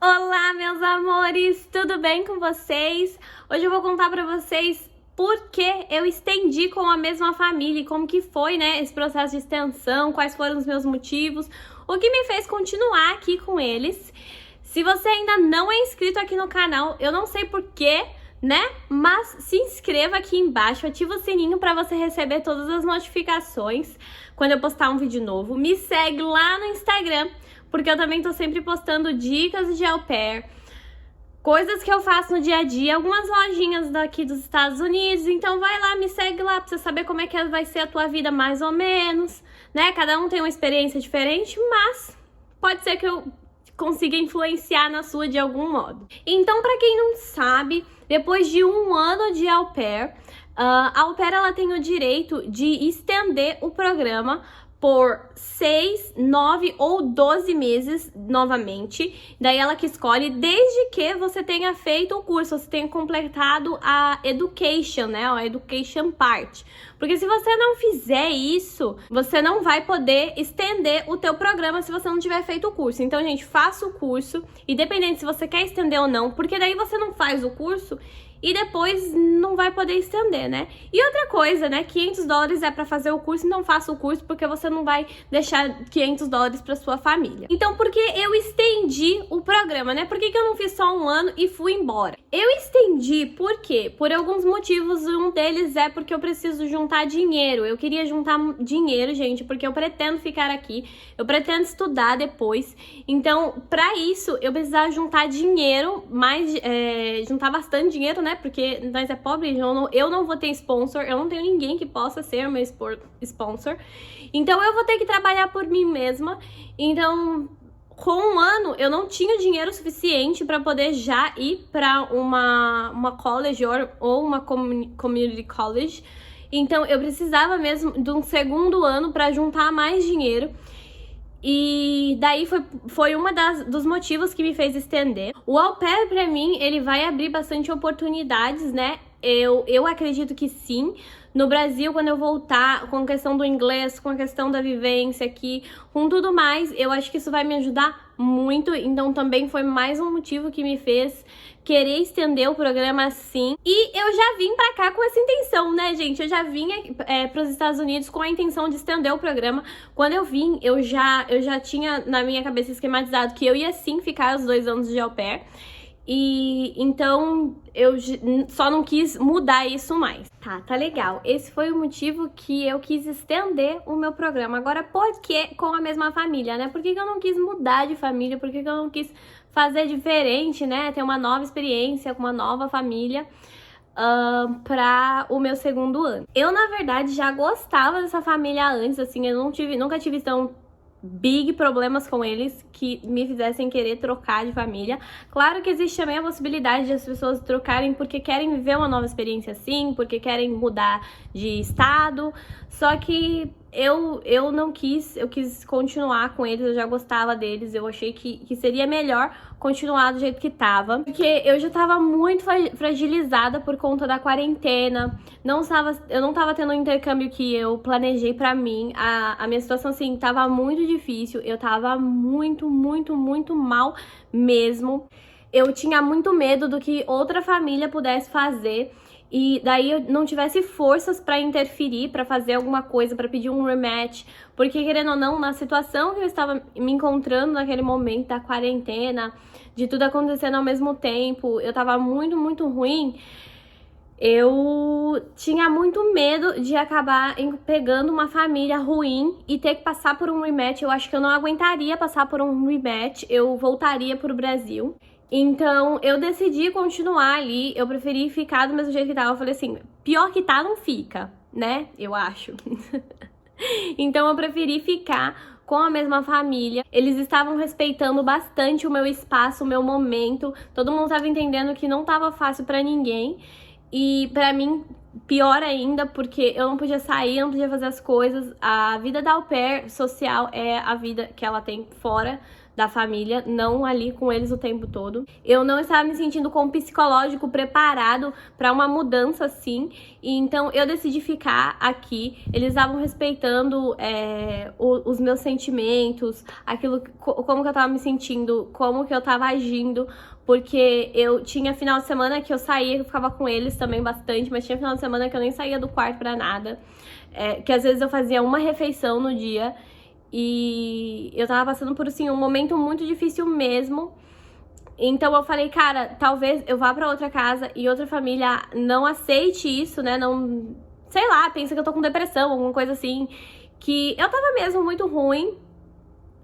Olá, meus amores, tudo bem com vocês? Hoje eu vou contar pra vocês por que eu estendi com a mesma família e como que foi, né, esse processo de extensão, quais foram os meus motivos, o que me fez continuar aqui com eles. Se você ainda não é inscrito aqui no canal, eu não sei por quê, né? Mas se inscreva aqui embaixo, ativa o sininho para você receber todas as notificações quando eu postar um vídeo novo. Me segue lá no Instagram, porque eu também tô sempre postando dicas de au pair, coisas que eu faço no dia a dia, algumas lojinhas daqui dos Estados Unidos. Então vai lá, me segue lá pra você saber como é que vai ser a tua vida mais ou menos, né? Cada um tem uma experiência diferente, mas pode ser que eu consiga influenciar na sua de algum modo. Então, pra quem não sabe, depois de um ano de au pair, a au pair ela tem o direito de estender o programa por 6, 9 ou 12 meses novamente. Daí ela que escolhe, desde que você tenha feito o curso, você tenha completado a education, né? A education part. Porque se você não fizer isso, você não vai poder estender o teu programa se você não tiver feito o curso. Então, gente, faça o curso, independente se você quer estender ou não, porque daí você não faz o curso e depois não vai poder estender, né? E outra coisa, né? $500 é pra fazer o curso, então faça o curso, porque você não vai deixar $500 pra sua família. Então, por que eu estendi o programa, né? Por que eu não fiz só um ano e fui embora? Eu estendi por quê? Por alguns motivos. Um deles é porque eu preciso juntar dinheiro. Eu queria juntar dinheiro, gente, porque eu pretendo ficar aqui, eu pretendo estudar depois. Então, pra isso, eu precisava juntar dinheiro, juntar bastante dinheiro, né? Porque nós é pobre, eu não vou ter sponsor, eu não tenho ninguém que possa ser meu sponsor. Então eu vou ter que trabalhar por mim mesma. Então, com um ano, eu não tinha dinheiro suficiente para poder já ir para uma college ou uma community college. Então eu precisava mesmo de um segundo ano para juntar mais dinheiro. E daí foi uma dos motivos que me fez estender. O au pair, pra mim, ele vai abrir bastante oportunidades, né? Eu acredito que sim. No Brasil, quando eu voltar, com a questão do inglês, com a questão da vivência aqui, com tudo mais, eu acho que isso vai me ajudar muito. Então também foi mais um motivo que me fez querer estender o programa assim. E eu já vim pra cá com essa intenção, né, gente? Eu já vim pros Estados Unidos com a intenção de estender o programa. Quando eu vim, eu já tinha na minha cabeça esquematizado que eu ia sim ficar os 2 anos de au pair. E então eu só não quis mudar isso mais. Tá legal. Esse foi o motivo que eu quis estender o meu programa. Agora, por que com a mesma família, né? Por que eu não quis mudar de família? Por que eu não quis fazer diferente, né? Ter uma nova experiência com uma nova família para o meu segundo ano. Eu, na verdade, já gostava dessa família antes, assim, eu nunca tive tão big problemas com eles que me fizessem querer trocar de família. Claro que existe também a possibilidade de as pessoas trocarem porque querem viver uma nova experiência assim, porque querem mudar de estado, só que eu não quis, eu quis continuar com eles, eu já gostava deles, eu achei que seria melhor continuar do jeito que tava, porque eu já tava muito fragilizada por conta da quarentena, eu não tava tendo o intercâmbio que eu planejei pra mim, a minha situação, assim, tava muito difícil, eu tava muito mal mesmo, eu tinha muito medo do que outra família pudesse fazer, e daí eu não tivesse forças pra interferir, pra fazer alguma coisa, pra pedir um rematch, porque querendo ou não, na situação que eu estava me encontrando naquele momento da quarentena, de tudo acontecendo ao mesmo tempo, eu tava muito ruim, eu tinha muito medo de acabar pegando uma família ruim e ter que passar por um rematch. Eu acho que eu não aguentaria passar por um rematch, eu voltaria pro Brasil. Então, eu decidi continuar ali, eu preferi ficar do mesmo jeito que tava. Eu falei assim, pior que tá, não fica, né? Eu acho. Então, eu preferi ficar com a mesma família. Eles estavam respeitando bastante o meu espaço, o meu momento. Todo mundo tava entendendo que não tava fácil pra ninguém. E pra mim, pior ainda, porque eu não podia sair, eu não podia fazer as coisas. A vida da au pair social é a vida que ela tem fora da família, não ali com eles o tempo todo. Eu não estava me sentindo com o psicológico preparado para uma mudança assim, e então eu decidi ficar aqui. Eles estavam respeitando os meus sentimentos, aquilo, como que eu tava me sentindo, como que eu tava agindo, porque eu tinha final de semana que eu saía, eu ficava com eles também bastante, mas tinha final de semana que eu nem saía do quarto pra nada, que às vezes eu fazia uma refeição no dia. E eu tava passando por, assim, um momento muito difícil mesmo. Então eu falei, cara, talvez eu vá pra outra casa e outra família não aceite isso, né? Não, sei lá, pensa que eu tô com depressão, alguma coisa assim. Que eu tava mesmo muito ruim.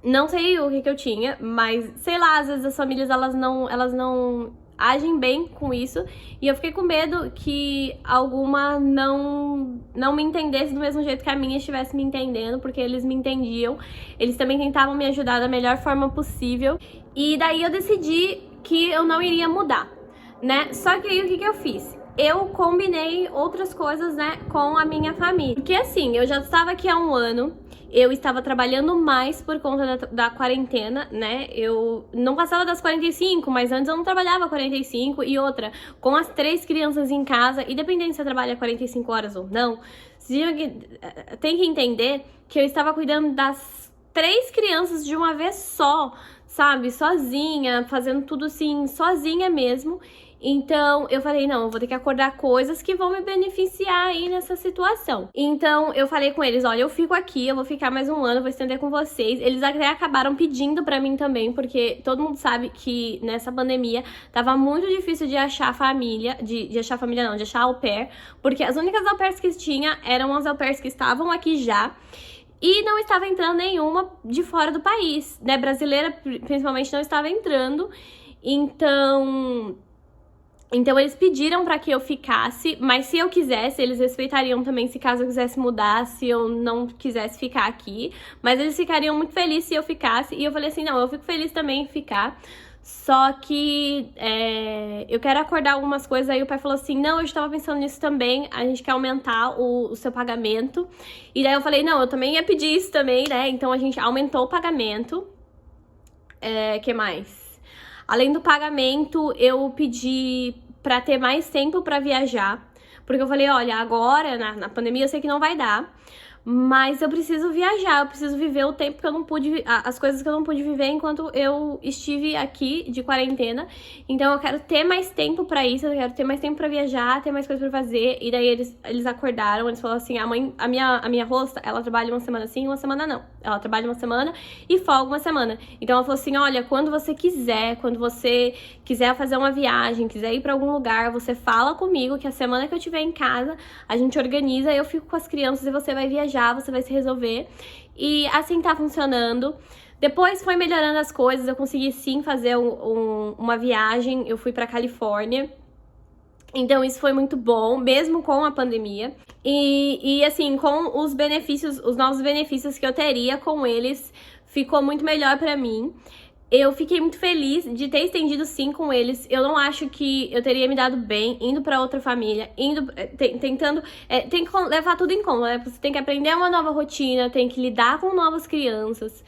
Não sei o que eu tinha, mas sei lá, às vezes as famílias elas não agem bem com isso, e eu fiquei com medo que alguma não me entendesse do mesmo jeito que a minha estivesse me entendendo, porque eles me entendiam, eles também tentavam me ajudar da melhor forma possível, e daí eu decidi que eu não iria mudar, né? Só que aí o que eu fiz? Eu combinei outras coisas, né, com a minha família. Porque assim, eu já estava aqui há um ano, eu estava trabalhando mais por conta da quarentena, né? Eu não passava das 45, mas antes eu não trabalhava 45. E outra, com as 3 crianças em casa, independente se você trabalha 45 horas ou não, você tem que entender que eu estava cuidando das 3 crianças de uma vez só, sabe? Sozinha, fazendo tudo assim, sozinha mesmo. Então, eu falei, não, eu vou ter que acordar coisas que vão me beneficiar aí nessa situação. Então, eu falei com eles, olha, eu fico aqui, eu vou ficar mais um ano, vou estender com vocês. Eles até acabaram pedindo pra mim também, porque todo mundo sabe que nessa pandemia tava muito difícil de achar família, de achar família não, de achar au pair, porque as únicas au pairs que tinha eram as au pairs que estavam aqui já. E não estava entrando nenhuma de fora do país, né? Brasileira, principalmente, não estava entrando. Então eles pediram pra que eu ficasse, mas se eu quisesse, eles respeitariam também se caso eu quisesse mudar, se eu não quisesse ficar aqui. Mas eles ficariam muito felizes se eu ficasse. E eu falei assim, não, eu fico feliz também em ficar. Só que eu quero acordar algumas coisas. Aí o pai falou assim, não, eu estava pensando nisso também, a gente quer aumentar o seu pagamento. E daí eu falei, não, eu também ia pedir isso também, né? Então a gente aumentou o pagamento. Que mais? Além do pagamento, eu pedi pra ter mais tempo pra viajar. Porque eu falei, olha, agora, na pandemia, eu sei que não vai dar. Mas eu preciso viajar, eu preciso viver o tempo que eu não pude, as coisas que eu não pude viver enquanto eu estive aqui de quarentena. Então eu quero ter mais tempo pra isso, eu quero ter mais tempo pra viajar, ter mais coisas pra fazer. E daí eles acordaram, eles falaram assim, a minha rosta, ela trabalha uma semana sim, uma semana não. Ela trabalha uma semana e folga uma semana. Então ela falou assim, olha, quando você quiser fazer uma viagem, quiser ir pra algum lugar, você fala comigo que a semana que eu estiver em casa, a gente organiza, eu fico com as crianças e você vai viajar. Você vai se resolver. E assim tá funcionando. Depois foi melhorando as coisas, eu consegui sim fazer uma viagem, eu fui pra Califórnia. Então isso foi muito bom, mesmo com a pandemia. E assim, com os benefícios, os novos benefícios que eu teria com eles, ficou muito melhor pra mim. Eu fiquei muito feliz de ter estendido sim com eles. Eu não acho que eu teria me dado bem indo pra outra família, tentando... tem que levar tudo em conta, né? Você tem que aprender uma nova rotina, tem que lidar com novas crianças.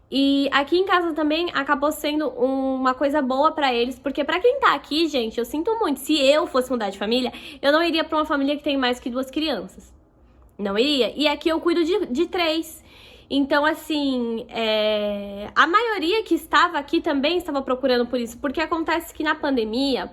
E aqui em casa também acabou sendo uma coisa boa pra eles, porque pra quem tá aqui, gente, eu sinto muito. Se eu fosse mudar de família, eu não iria pra uma família que tem mais que 2 crianças. Não iria. E aqui eu cuido de 3. Então, assim, a maioria que estava aqui também estava procurando por isso, porque acontece que na pandemia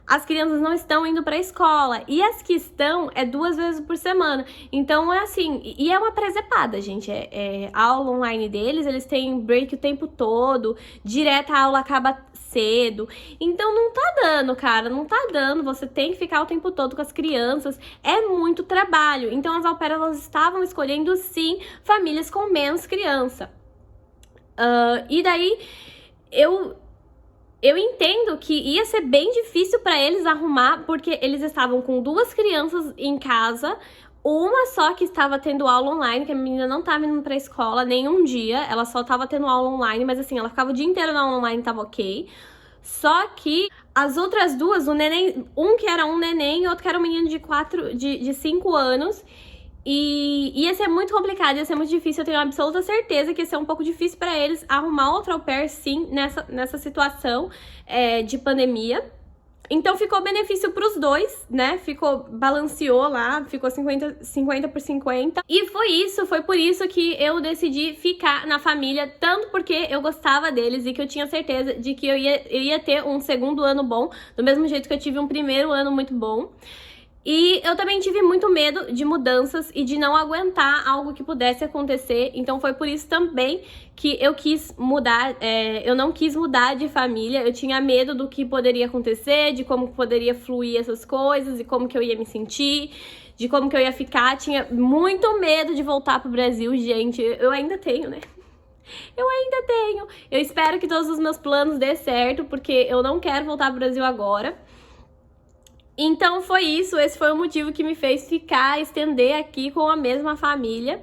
as crianças não estão indo para a escola, e as que estão 2 vezes por semana. Então é assim, e é uma presepada, gente. A aula online deles, eles têm break o tempo todo, direto a aula acaba cedo. Então não tá dando, cara, não tá dando. Você tem que ficar o tempo todo com as crianças, é muito trabalho. Então as au pairs, elas estavam escolhendo sim famílias com menos criança. E daí eu entendo que ia ser bem difícil pra eles arrumar, porque eles estavam com 2 crianças em casa, uma só que estava tendo aula online, que a menina não estava indo pra escola nenhum dia, ela só estava tendo aula online, mas assim, ela ficava o dia inteiro na aula online, tava ok. Só que as outras 2, o neném, um que era um neném e outro que era um menino de 5 anos, E ia ser muito complicado, ia ser muito difícil. Eu tenho absoluta certeza que ia ser um pouco difícil pra eles arrumar outro au pair, sim, nessa situação de pandemia. Então ficou benefício pros dois, né? Balanceou lá, ficou 50 por 50. E foi por isso que eu decidi ficar na família, tanto porque eu gostava deles e que eu tinha certeza de que eu ia ter um segundo ano bom, do mesmo jeito que eu tive um primeiro ano muito bom. E eu também tive muito medo de mudanças e de não aguentar algo que pudesse acontecer. Então foi por isso também que eu quis mudar, eu não quis mudar de família. Eu tinha medo do que poderia acontecer, de como poderia fluir essas coisas e como que eu ia me sentir, de como que eu ia ficar. Tinha muito medo de voltar pro Brasil, gente. Eu ainda tenho, né? Eu ainda tenho. Eu espero que todos os meus planos dê certo, porque eu não quero voltar pro Brasil agora. Então foi isso, esse foi o motivo que me fez estender aqui com a mesma família.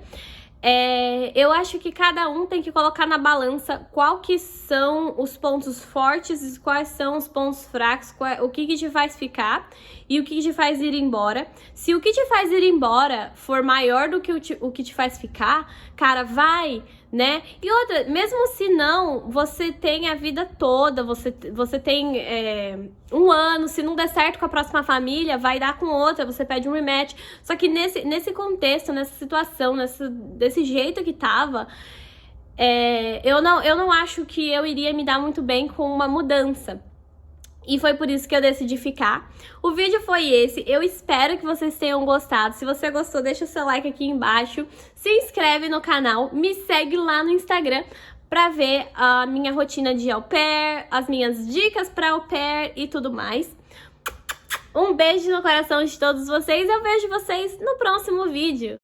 Eu acho que cada um tem que colocar na balança qual que são os pontos fortes e quais são os pontos fracos, o que te faz ficar e o que te faz ir embora. Se o que te faz ir embora for maior do que o que te faz ficar, cara, vai, né? E outra, mesmo se não, você tem a vida toda, você tem um ano, se não der certo com a próxima família, vai dar com outra, você pede um rematch. Só que nesse contexto, nessa situação, desse jeito que tava, eu não acho que eu iria me dar muito bem com uma mudança. E foi por isso que eu decidi ficar. O vídeo foi esse. Eu espero que vocês tenham gostado. Se você gostou, deixa o seu like aqui embaixo. Se inscreve no canal. Me segue lá no Instagram pra ver a minha rotina de au pair, as minhas dicas pra au pair e tudo mais. Um beijo no coração de todos vocês. Eu vejo vocês no próximo vídeo.